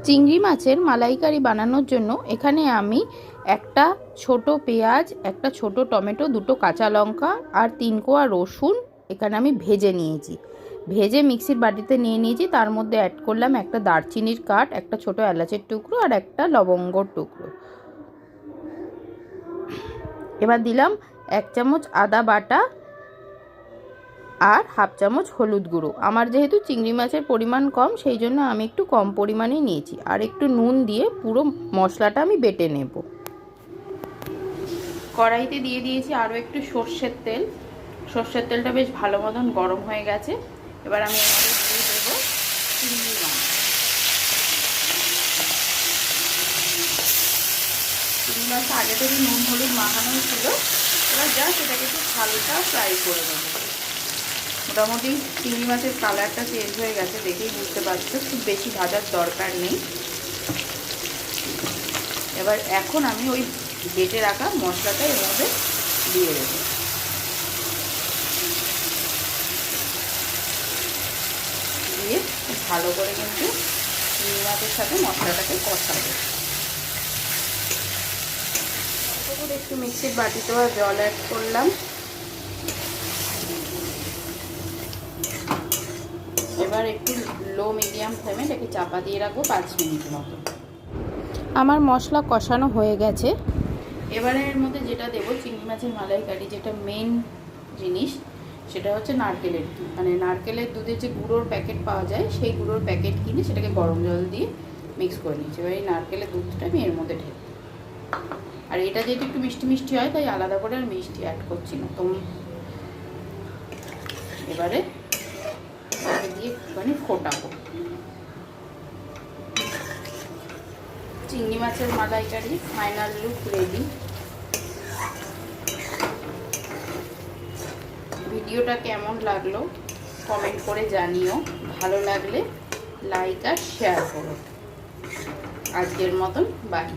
চিংড়ি মাছের মালাইকারি বানানোর জন্য এখানে আমি একটা ছোট পেঁয়াজ, একটা ছোট টমেটো, দুটো কাঁচা লঙ্কা আর 3 কোয়া রসুন এখানে আমি ভেজে নিয়েছি। ভেজে মিক্সির বাটিতে নিয়ে নিয়েছি। তার মধ্যে অ্যাড করলাম একটা দারচিনির কাঠ, একটা ছোট এলাচের টুকরো আর একটা লবঙ্গর টুকরো। এবার দিলাম 1 চামচ আদা বাটা আর হাফ চামচ হলুদ গুঁড়ো। আমার যেহেতু চিংড়ি মাছের পরিমাণ কম, সেই জন্য আমি একটু কম পরিমাণে নিয়েছি। আর একটু নুন দিয়ে পুরো মশলাটা আমি বেটে নেব। কড়াইতে দিয়ে দিয়েছি আরও একটু সর্ষের তেল। সর্ষের তেলটা বেশ ভালো মতন গরম হয়ে গেছে। এবার আমি এর মধ্যে দিয়ে দেবো চিংড়ি মাছ। চিংড়ি মাছটা আগে থেকে নুন হলুদ মাখানো ছিল। এবার জাস্ট এটাকে একটু হালকা ফ্রাই করে নেব। মোটামুটি চিংড়ি মাছের কালারটা চেঞ্জ হয়ে গেছে, দেখেই বুঝতে পারছো। খুব বেশি ভাজার দরকার নেই। এবার এখন আমি ওই বেটে রাখা মশলাটা এর মধ্যে দিয়ে দেবো। দিয়ে ভালো করে কিন্তু চিংড়ি মাছের সাথে মশলাটাকে কষাবো। একটু মিক্সির বাটিতে জল অ্যাড করলাম। এবার একটু লো মিডিয়াম ফ্লেমে এটাকে চাপা দিয়ে রাখবো 5 মিনিট মতো। আমার মশলা কষানো হয়ে গেছে। এবারে এর মধ্যে যেটা দেবো চিংড়ি মাছের মালাইকারি, যেটা মেন জিনিস, সেটা হচ্ছে নারকেলের দুধ। মানে নারকেলের দুধের যে গুঁড়োর প্যাকেট পাওয়া যায়, সেই গুঁড়োর প্যাকেট কিনে সেটাকে গরম জল দিয়ে মিক্স করে নিচ্ছি। এবার এই নারকেলের দুধটা আমি এর মধ্যে ঢেলে, আর এটা যেহেতু একটু মিষ্টি মিষ্টি হয় তাই আলাদা করে আর মিষ্টি অ্যাড করছি না। তো এবারে দিয়ে একটুখানি ফোটাবো। চিংড়ি মাছের মালাইকারি ফাইনাল লুক রেডি। ভিডিওটা কেমন লাগলো কমেন্ট করে জানিও। ভালো লাগলে লাইক আর শেয়ার করো। আজকের মতন বাই।